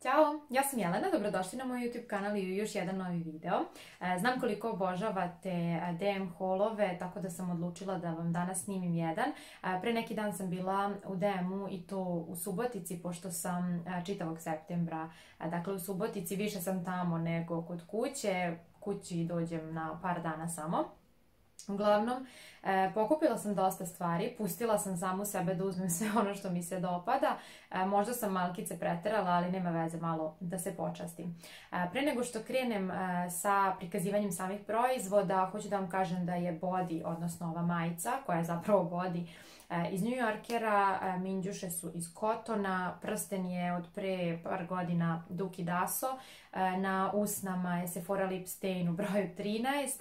Ćao, ja sam Jelena, dobrodošli na moj YouTube kanal i još jedan novi video. Znam koliko obožavate DM haulove, tako da sam odlučila da vam danas snimim jedan. Pre neki dan sam bila u DM-u i to u Subotici, pošto sam čitavog septembra, dakle u Subotici, više sam tamo nego kod kuće. Kući dođem na par dana samo. Uglavnom, pokupila sam dosta stvari, pustila sam samu sebe da uzmem sve ono što mi se dopada. Možda sam malkice preterala, ali nema veze, malo da se počastim. Pre nego što krenem sa prikazivanjem samih proizvoda, hoću da vam kažem da je body, odnosno ova majica, koja je zapravo body, iz New Yorkera, minđuše su iz kotona, prsten je od pre par godina Duki Daso, na usnama je Sephora Lip Stain u broju 13,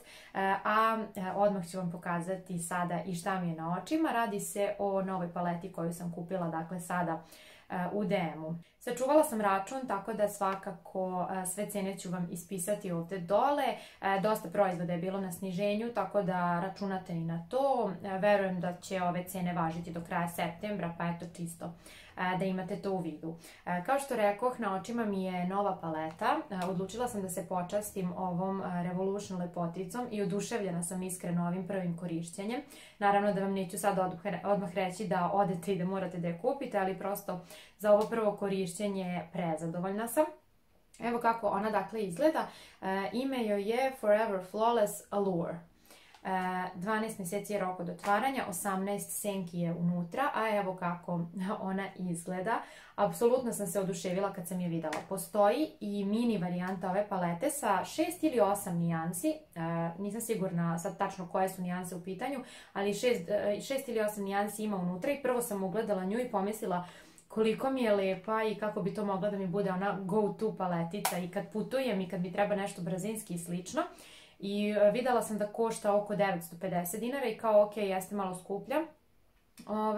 a odmah ću vam pokazati sada i šta mi je na očima. Radi se o novoj paleti koju sam kupila, dakle sada u DM-u. Sačuvala sam račun, tako da svakako sve cene ću vam ispisati ovdje dole. Dosta proizvoda je bilo na sniženju, tako da računate i na to. Verujem da će ove cene važiti do kraja septembra, pa eto čisto da imate to u vidu. Kao što rekoh, na očima mi je nova paleta. Odlučila sam da se počastim ovom Revolution lepoticom i oduševljena sam iskreno ovim prvim korišćenjem. Naravno da vam neću sad odmah reći da odete i da morate da je kupite, ali prosto za ovo prvo korišćenje prezadovoljna sam. Evo kako ona dakle izgleda. Ime joj je Forever Flawless Allure. 12 mjeseci je rok od otvaranja, 18 senki je unutra, a evo kako ona izgleda. Apsolutno sam se oduševila kad sam je videla. Postoji i mini varijanta ove palete sa 6 ili 8 nijansi, nisam sigurna sad tačno koje su nijanse u pitanju, ali 6 ili 8 nijansi ima unutra i prvo sam ugledala nju i pomislila koliko mi je lepa i kako bi to mogla da mi bude ona go-to paletica i kad putujem i kad mi treba nešto brzinski i slično. I videla sam da košta oko 950 dinara i kao ok, jeste malo skuplja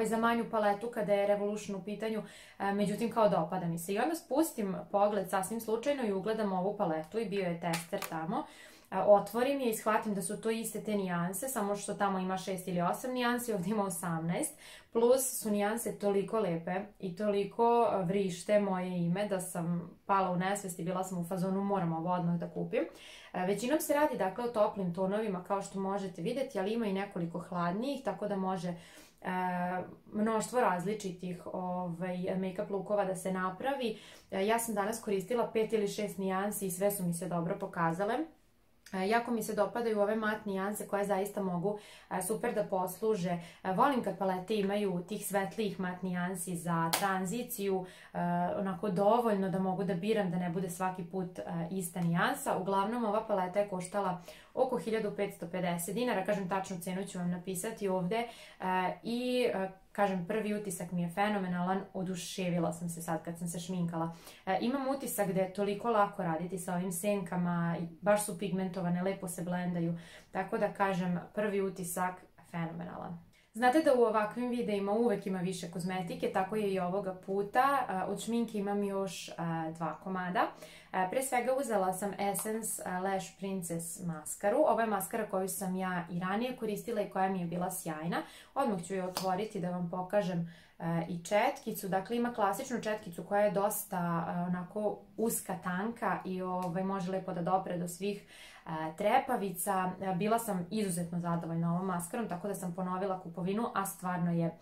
za manju paletu kada je Revolution u pitanju, međutim kao dopada mi se. I onda spustim pogled sasvim slučajno i ugledam ovu paletu i bio je tester tamo. Otvorim je i shvatim da su to iste te nijanse, samo što tamo ima 6 ili 8 nijansi, ovdje ima 18, plus su nijanse toliko lepe i toliko vrište moje ime da sam pala u nesvest i bila sam u fazonu moram ovo odmah da kupim. Većinom se radi dakle o toplim tonovima kao što možete vidjeti, ali ima i nekoliko hladnijih, tako da može mnoštvo različitih make-up lookova da se napravi. Ja sam danas koristila 5 ili 6 nijansi i sve su mi se dobro pokazale. Jako mi se dopadaju ove mat nijanse koje zaista mogu super da posluže. Volim kad palete imaju tih svetlijih mat nijansi za tranziciju, onako dovoljno da mogu da biram, da ne bude svaki put ista nijansa. Uglavnom ova paleta je koštala oko 1550 dinara, kažem tačnu cenu ću vam napisati ovdje i kažem prvi utisak mi je fenomenalan, oduševila sam se sad kad sam se šminkala. Imam utisak da je toliko lako raditi sa ovim senkama, baš su pigmentovane, lepo se blendaju, tako da kažem prvi utisak fenomenalan. Znate da u ovakvim videima uvek ima više kozmetike, tako je i ovoga puta. Od šminke imam još 2 komada. Pre svega uzela sam Essence Lash Princess maskaru. Ovo je maskara koju sam ja i ranije koristila i koja mi je bila sjajna. Odmah ću je otvoriti da vam pokažem i četkicu. Dakle, ima klasičnu četkicu koja je dosta onako uska, tanka i može lepo da dopre do svih trepavica. Bila sam izuzetno zadovoljna ovom maskarom, tako da sam ponovila kupovinu, a stvarno je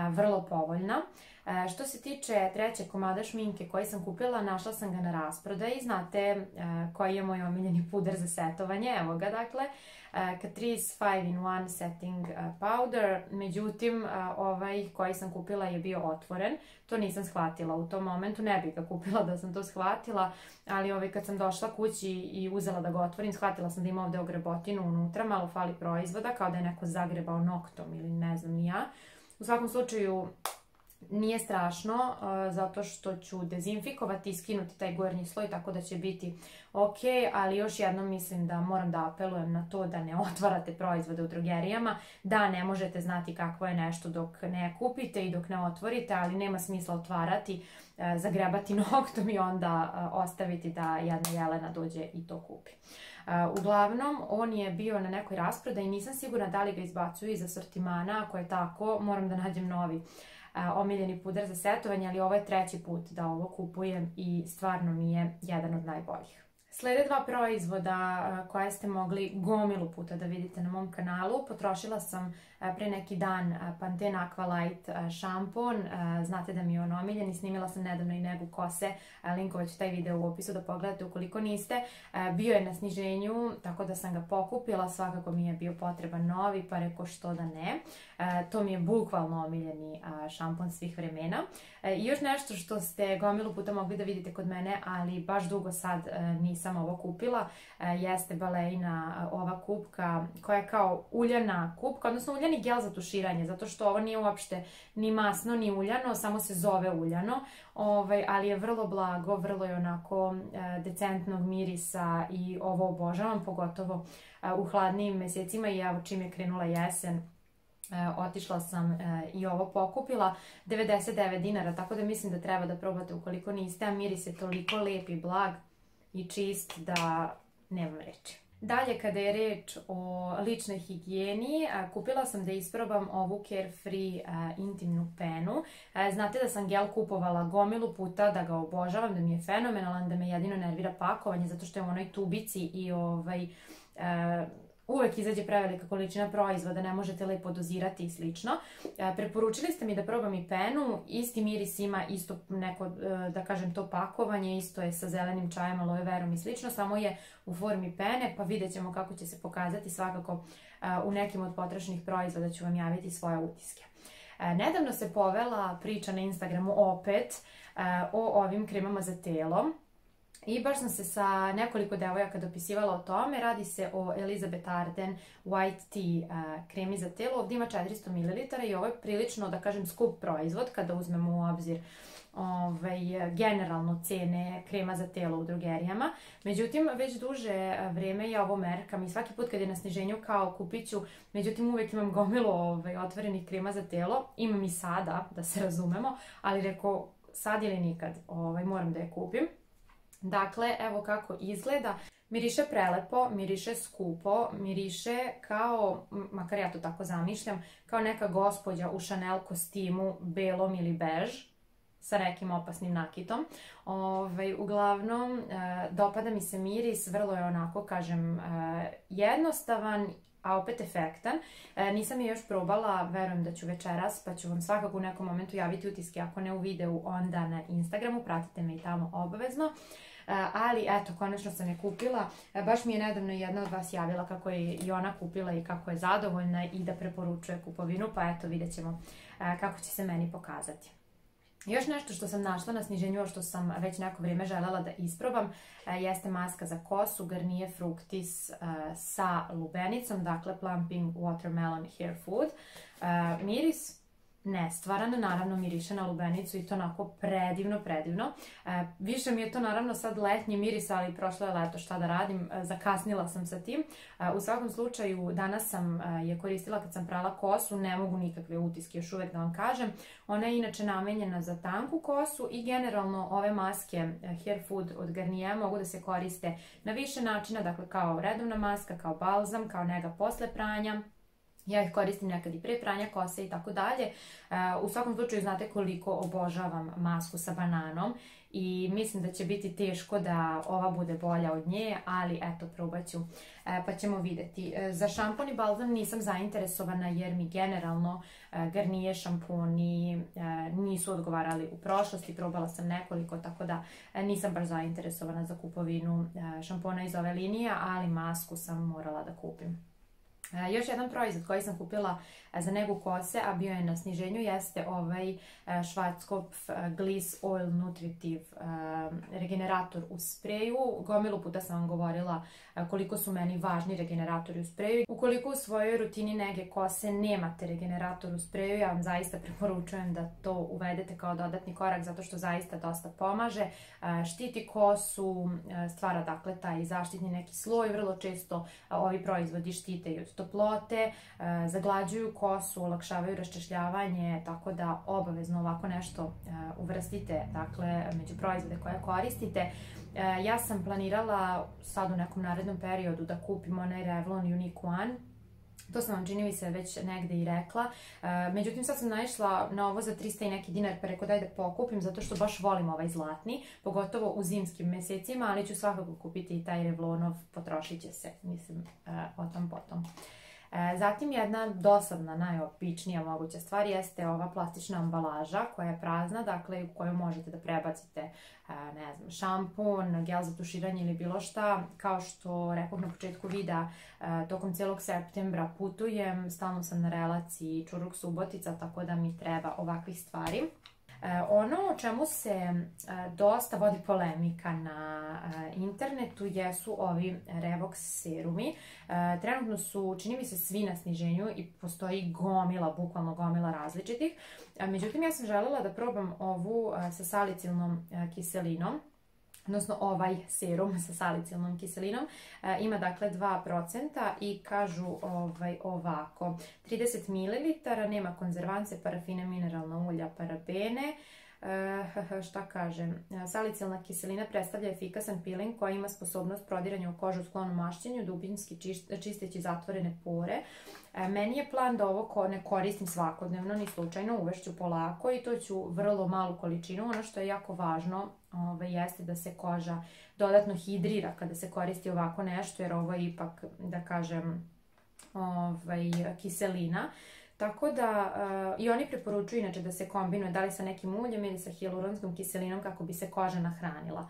vrlo povoljna. Što se tiče trećeg komada šminke koji sam kupila, našla sam ga na rasprodaji. Znate koji je moj omiljeni puder za setovanje, evo ga dakle. Catrice 5-in-1 Setting Powder, međutim ovaj koji sam kupila je bio otvoren, to nisam shvatila u tom momentu, ne bih ga kupila da sam to shvatila, ali kad sam došla kući i uzela da ga otvorim, shvatila sam da ima ovdje ogrebotinu unutra, malo fali proizvoda, kao da je neko zagrebao noktom ili ne znam ni ja. U svakom slučaju nije strašno, zato što ću dezinfikovati i skinuti taj gornji sloj, tako da će biti ok, ali još jednom mislim da moram da apelujem na to da ne otvarate proizvode u drogerijama, da ne možete znati kakvo je nešto dok ne kupite i dok ne otvorite, ali nema smisla otvarati, zagrebati noktom i onda ostaviti da jedna Jelena dođe i to kupi. Uglavnom, on je bio na nekoj rasprodaji, nisam sigurna da li ga izbacuju iz asortimana, ako je tako, moram da nađem novi omiljeni puder za setovanje, ali ovo je 3. put da ovo kupujem i stvarno mi je jedan od najboljih. Slede 2 proizvoda koje ste mogli gomilu puta da vidite na mom kanalu. Potrošila sam pre neki dan Pantene Aqua Light šampon. Znate da mi je on omiljen i snimila sam nedavno i negu kose. Linkovat ću taj video u opisu da pogledate ukoliko niste. Bio je na sniženju, tako da sam ga pokupila. Svakako mi je bio potreban novi, pa reko što da ne. To mi je bukvalno omiljeni šampon svih vremena. I još nešto što ste gomilu puta mogli da vidite kod mene, ali baš dugo sad nisam ovo kupila, jeste Baleina ova kupka koja je kao uljana kupka, odnosno uljani gel za tuširanje, zato što ovo nije uopšte ni masno ni uljano, samo se zove uljano, ali je vrlo blago, vrlo je onako decentnog mirisa i ovo obožavam, pogotovo u hladnijim mesecima i evo čim je krenula jesen. Otišla sam i ovo pokupila, 99 dinara, tako da mislim da treba da probate ukoliko niste, a miris je toliko lep i blag i čist da nemam reči. Dalje, kada je reč o ličnoj higijeni, kupila sam da isprobam ovu Carefree intimnu penu. Znate da sam gel kupovala gomilu puta, da ga obožavam, da mi je fenomenalan, da me jedino nervira pakovanje, zato što je u onoj tubici i uvek izađe prevelika količina proizvoda, ne možete lepo dozirati i slično. Preporučili ste mi da probam i penu, isti miris ima, isto neko, da kažem, to pakovanje, isto je sa zelenim čajem, aloe verom i slično, samo je u formi pene, pa vidjet ćemo kako će se pokazati. Svakako u nekim od potrošnih proizvoda ću vam javiti svoje utiske. Nedavno se povela priča na Instagramu opet o ovim kremama za telo. I baš sam se sa nekoliko devojaka dopisivala o tome. Radi se o Elizabeth Arden White Tea kremi za telo. Ovdje ima 400 ml i ovo je prilično, da kažem, skup proizvod kada uzmemo u obzir generalno cene krema za telo u drogerijama. Međutim, već duže vreme ja ovo merkam i svaki put kad je na sniženju kao kupit ću, međutim uvek imam gomilu otvorenih krema za telo. Imam i sada, da se razumemo, ali reko sad ili nikad moram da je kupim. Dakle, evo kako izgleda. Miriše prelepo, miriše skupo, miriše kao, makar ja to tako zamišljam, kao neka gospođa u Chanel kostimu, belom ili bež, sa nekim opasnim nakitom. Uglavnom, dopada mi se miris, vrlo je onako, kažem, jednostavan, a opet efektan. Nisam je još probala, verujem da ću večeras, pa ću vam svakako u nekom momentu javiti utiske, ako ne u videu, onda na Instagramu, pratite me i tamo obavezno. Ali eto, konačno sam je kupila. Baš mi je nedavno jedna od vas javila kako je i ona kupila i kako je zadovoljna i da preporučuje kupovinu, pa eto, vidjet ćemo kako će se meni pokazati. Još nešto što sam našla na sniženju, a što sam već neko vrijeme želela da isprobam, jeste maska za kosu Garnier Fructis sa lubenicom, dakle Plumping Watermelon Hair Food. Miris nestvaran, naravno miriše na lubenicu i to onako predivno, predivno. Više mi je to naravno sad letnji miris, ali prošlo je leto, šta da radim, zakasnila sam sa tim. U svakom slučaju, danas sam je koristila kad sam prala kosu, ne mogu nikakve utiske još uvek da vam kažem. Ona je inače namenjena za tanku kosu i generalno ove maske Hair Food od Garnier mogu da se koriste na više načina, dakle kao redovna maska, kao balzam, kao nega posle pranja. Ja ih koristim nekad i pre pranja kose i tako dalje. U svakom slučaju znate koliko obožavam masku sa bananom i mislim da će biti teško da ova bude bolja od nje, ali eto, probat ću pa ćemo vidjeti. Za šampon i balzam nisam zainteresovana jer mi generalno Garnier šamponi nisu odgovarali u prošlosti, probala sam nekoliko, tako da nisam baš zainteresovana za kupovinu šampona iz ove linije, ali masku sam morala da kupim. Još jedan proizvod koji sam kupila za negu kose, a bio je na sniženju, jeste ovaj Schwarzkopf Gliss Oil Nutritive regenerator u spreju. Gomilu puta sam vam govorila koliko su meni važni regeneratori u spreju. Ukoliko u svojoj rutini nege kose nemate regenerator u spreju, ja vam zaista preporučujem da to uvedete kao dodatni korak, zato što zaista dosta pomaže. Štiti kosu, stvara dakle taj zaštitni neki sloj, vrlo često ovi proizvodi štite i od toplote, zaglađuju kosu, olakšavaju raščešljavanje, tako da obavezno ovako nešto uvrstite, dakle, među proizvode koje koristite. Ja sam planirala sad u nekom narednom periodu da kupim onaj Revlon Unique One, To sam vam čini mi se već negde i rekla. Međutim, sad sam naišla na ovo za 300 i neki dinar, pa rekao daj da pokupim, zato što baš volim ovaj zlatni, pogotovo u zimskim mesecima, ali ću svakako kupiti i taj Revlonov, potrošit će se, mislim, o tom potom. Zatim jedna dosadna, najobičnija moguća stvar jeste ova plastična ambalaža koja je prazna, dakle u koju možete da prebacite, ne znam, šampun, gel za tuširanje ili bilo šta. Kao što rekoh na početku videa, tokom cijelog septembra putujem, stalno sam na relaciji Čuruk-Subotica, tako da mi treba ovakvih stvari. Ono o čemu se dosta vodi polemika na internetu jesu ovi Revox serumi. Trenutno su, čini mi se, svi na sniženju i postoji gomila, bukvalno gomila različitih. Međutim, ja sam željela da probam ovu sa salicilnom kiselinom, odnosno ovaj serum sa salicilnom kiselinom. Ima dakle 2% i kažu ovako, 30 ml, nema konzervance, parafine, mineralna ulja, parabene. Šta kažem, salicilna kiselina predstavlja efikasan peeling koji ima sposobnost prodiranja u kožu sklonu mašćenju, dubinski čisteći zatvorene pore. Meni je plan da ovo ne koristim svakodnevno, ni slučajno, uvešću polako i to ću vrlo malu količinu. Ono što je jako važno jeste da se koža dodatno hidrira kada se koristi ovako nešto, jer ovo je ipak, da kažem, kiselina. Tako da, i oni preporučuju inače da se kombinuje da li sa nekim uljem ili sa hijaluronskom kiselinom kako bi se koža nahranila.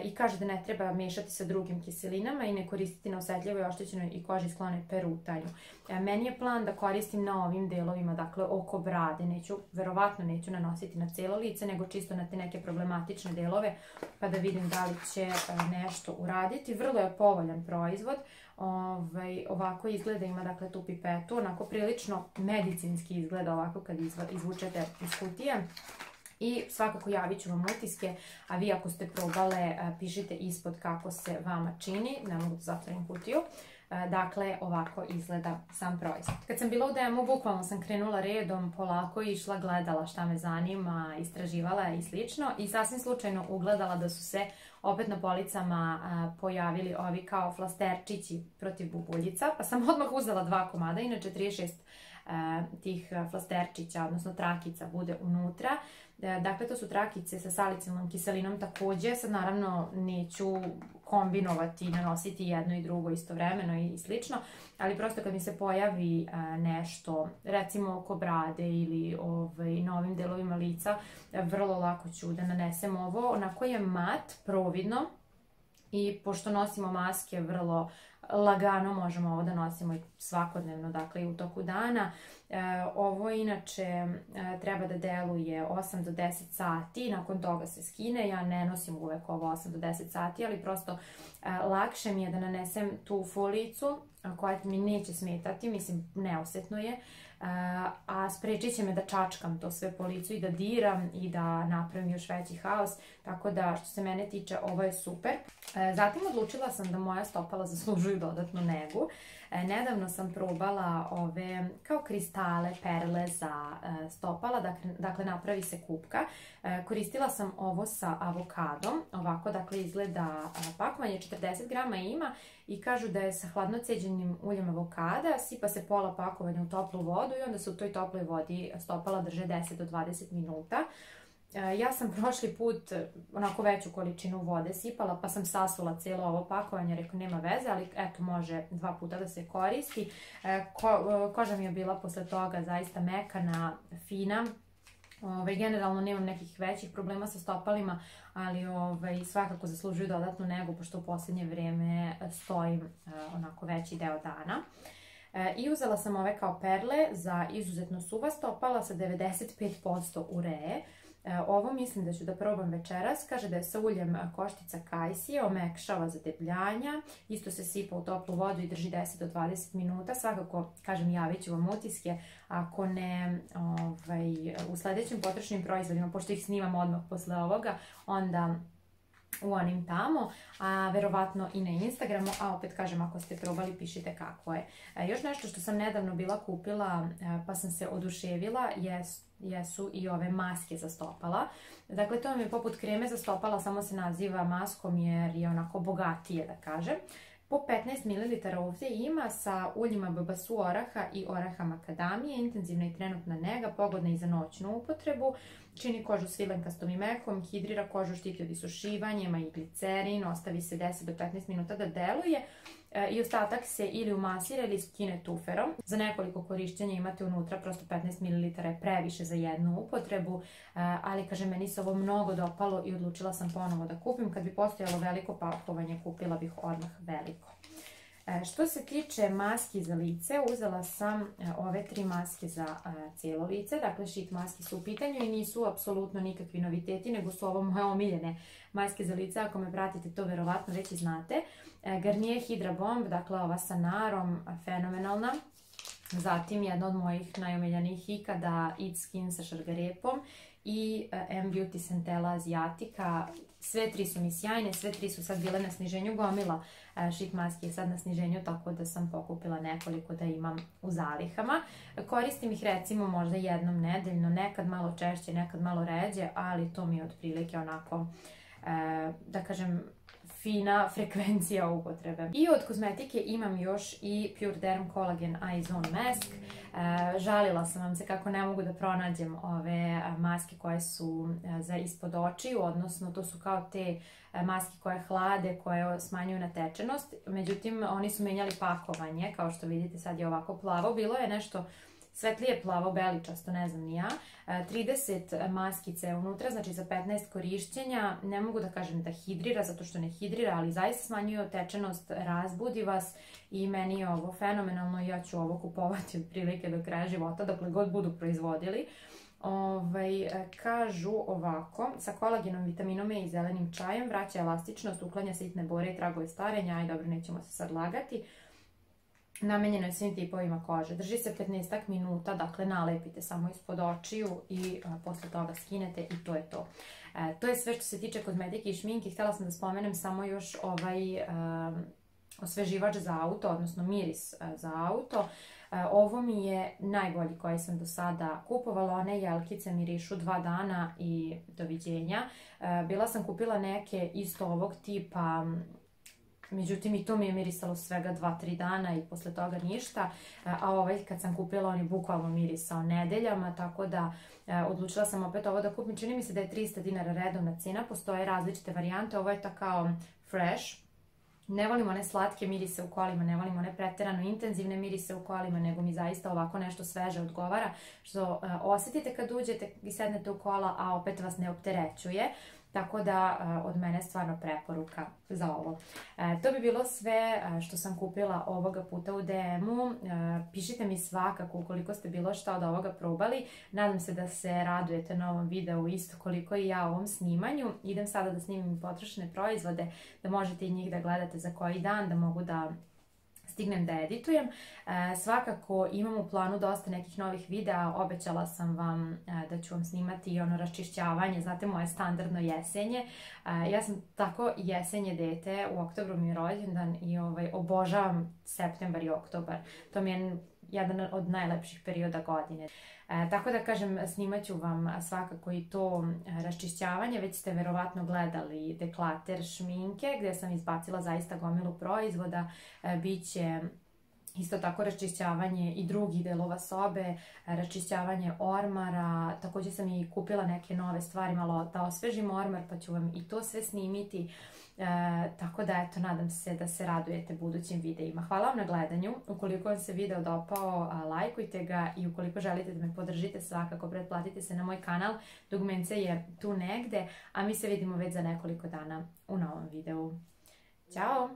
I kaže da ne treba miješati sa drugim kiselinama i ne koristiti na osetljivoj, oštećenoj i koži sklone perutanju. Meni je plan da koristim na ovim delovima, dakle oko brade. Verovatno neću nanositi na cijelo lice, nego čisto na te neke problematične delove, pa da vidim da li će nešto uraditi. Vrlo je povoljan proizvod. Ovako izgleda, ima dakle tu pipetu, onako prilično medicinski izgleda ovako kad izvučete iz kutije. I svakako javit ću vam utiske, a vi ako ste probale, pišite ispod kako se vama čini. Ne mogu da zatvorim kutiju. Dakle, ovako izgleda sam proizvod. Kad sam bila u demo, bukvalno sam krenula redom, polako išla, gledala šta me zanima, istraživala i slično. I sasvim slučajno ugledala da su se opet na policama pojavili ovi kao flasterčići protiv bubuljica, pa sam odmah uzela 2 komada, inače 36 tih flasterčića, odnosno trakica bude unutra. Dakle, to su trakice sa salicilnom kiselinom također. Sad naravno neću kombinovati, nanositi jedno i drugo istovremeno i slično, ali prosto kad mi se pojavi nešto, recimo oko brade ili na ovim delovima lica, vrlo lako ću da nanesem ovo. Onako je mat, providno, i pošto nosimo maske, vrlo lagano možemo ovo da nosimo i svakodnevno, dakle i u toku dana. Ovo inače treba da deluje 8 do 10 sati, nakon toga se skine. Ja ne nosim uvek ovo 8 do 10 sati, ali prosto lakše mi je da nanesem tu folijicu koja mi neće smetati, mislim neosetno je, a sprečit će me da čačkam to sve po licu i da diram i da napravim još veći haos, tako da što se mene tiče ovo je super. Zatim odlučila sam da moja stopala zaslužuju dodatnu negu. Nedavno sam probala ove kao kristale, perle za stopala, dakle napravi se kupka. Koristila sam ovo sa avokadom, ovako dakle izgleda pakovanje, 40 grama ima i kažu da je sa hladno ceđenim uljem avokada, sipa se pola pakovanja u toplu vodu i onda se u toj toploj vodi stopala drže 10 do 20 minuta. Ja sam prošli put onako veću količinu vode sipala, pa sam sasula cijelo ovo pakovanje, rekao nema veze, ali eto može 2 puta da se koristi. Koža mi je bila posle toga zaista mekana, fina. Generalno nemam nekih većih problema sa stopalima, ali svakako zaslužuju dodatnu negu, pošto u posljednje vrijeme stojim onako veći deo dana. I uzela sam ove kao perle za izuzetno suva stopala sa 95% ureje. Ovo mislim da ću da probam večeras. Kaže da je sa uljem koštica kajsije, omekšava zadebljanja, isto se sipa u toplu vodu i drži 10 do 20 minuta. Svakako, kažem, javit ću vam utiske, ako ne u sljedećim potrošnim proizvodima, pošto ih snimam odmah posle ovoga, onda u onim tamo, a verovatno i na Instagramu, a opet kažem, ako ste probali, pišite kako je. Još nešto što sam nedavno bila kupila, pa sam se oduševila, jesu i ove maske za stopala. Dakle, to mi je poput kreme za stopala, samo se naziva maskom jer je onako bogatije, da kažem. Po 15 ml ovdje ima sa uljima babasu oraha i oraha makadamije, intenzivna i trenutna nega, pogodna i za noćnu upotrebu, čini kožu svilenkastom i mekom, hidrira kožu, štiti od isušivanja, ima i glicerin, ostavi se 10 do 15 minuta da deluje i ostatak se ili umasira ili skine tuferom. Za nekoliko korišćenja imate unutra, prosto 15 ml je previše za jednu upotrebu, ali kažem, meni se ovo mnogo dopalo i odlučila sam ponovo da kupim. Kad bi postojalo veliko pakovanje, kupila bih odmah veliko. Što se tiče maski za lice, uzela sam ove 3 maske za cijelo lice, dakle sheet maske su u pitanju i nisu apsolutno nikakvi noviteti, nego su ovo moje omiljene maske za lice, ako me pratite to verovatno već i znate. Garnier Hydra Bomb, dakle ova sa narom, fenomenalna. Zatim jedna od mojih najomiljenijih ikada Eat Skin sa šargarepom i M-Beauty Centella Asiatica. Sve 3 su mi sjajne, sve 3 su sad bile na sniženju, gomila sheet maski je sad na sniženju, tako da sam pokupila nekoliko da imam u zalihama. Koristim ih recimo možda jednom nedeljno, nekad malo češće, nekad malo ređe, ali to mi je otprilike onako, da kažem, fina frekvencija upotrebe. I od kozmetike imam još i Pure Derm Collagen Eye Zone Mask. Žalila sam vam se kako ne mogu da pronađem ove maske koje su za ispod očiju, odnosno to su kao te maske koje hlade, koje smanjuju natečenost. Međutim, oni su menjali pakovanje, kao što vidite sad je ovako plavo. Bilo je nešto svetlije plavo, beličasto, ne znam ni ja. 30 maskice unutra, znači za 15 korišćenja. Ne mogu da kažem da hidrira, zato što ne hidrira, ali zaista smanjuje otečenost, razbudi vas i meni je ovo fenomenalno i ja ću ovo kupovati otprilike do kraja života, dokle god budu proizvodili. Kažu ovako, sa kolagenom, vitaminom E i zelenim čajem, vraća elastičnost, uklanja sitne bore i tragove starenja, aj dobro, nećemo se sad lagati. Namenjeno je svim tipovima kože. Drži se 15 minuta, dakle nalepite samo ispod očiju i posle toga skinete i to je to. To je sve što se tiče kozmetike i šminke. Htjela sam da spomenem samo još osveživač za auto, odnosno miris za auto. Ovo mi je najbolji koji sam do sada kupovala. One jelkice mirišu 2 dana i doviđenja. Bila sam kupila neke isto ovog tipa, međutim i to mi je mirisalo svega 2-3 dana i posle toga ništa, a ovaj kad sam kupila on je bukvalno mirisao nedeljama, tako da odlučila sam opet ovo da kupim. Čini mi se da je 300 dinara redovna cena, postoje različite varijante, ovo je ta kao fresh. Ne volim one slatke mirise u kolima, ne volim one preterano intenzivne mirise u kolima, nego mi zaista ovako nešto sveže odgovara, što osjetite kad uđete i sednete u kola, a opet vas ne opterećuje. Tako da od mene stvarno preporuka za ovo. To bi bilo sve što sam kupila ovoga puta u DM-u. Pišite mi svakako ukoliko ste bilo šta od ovoga probali. Nadam se da se radujete na ovom videu isto koliko i ja ovom snimanju. Idem sada da snimim potrošene proizvode, da možete i njih da gledate za koji dan, da mogu da stignem da editujem. Svakako imam u planu dosta nekih novih videa, obećala sam vam da ću vam snimati i ono raščišćavanje, znate moje standardno jesenje. Ja sam tako jesenje dete, u oktobru mi je rođendan i obožavam septembar i oktobar. To mi je jedan od najlepših perioda godine. Tako da kažem, snimat ću vam svakako i to raščišćavanje. Već ste verovatno gledali deklater šminke gdje sam izbacila zaista gomilu proizvoda. Biće isto tako raščišćavanje i drugih delova sobe, raščišćavanje ormara. Također sam i kupila neke nove stvari, malo da osvežim ormar, pa ću vam i to sve snimiti. Tako da eto, nadam se da se radujete budućim videima. Hvala vam na gledanju. Ukoliko vam se video dopao, lajkujte ga i ukoliko želite da me podržite, svakako pretplatite se na moj kanal. Dugmence je tu negde, a mi se vidimo već za nekoliko dana u novom videu. Ćao!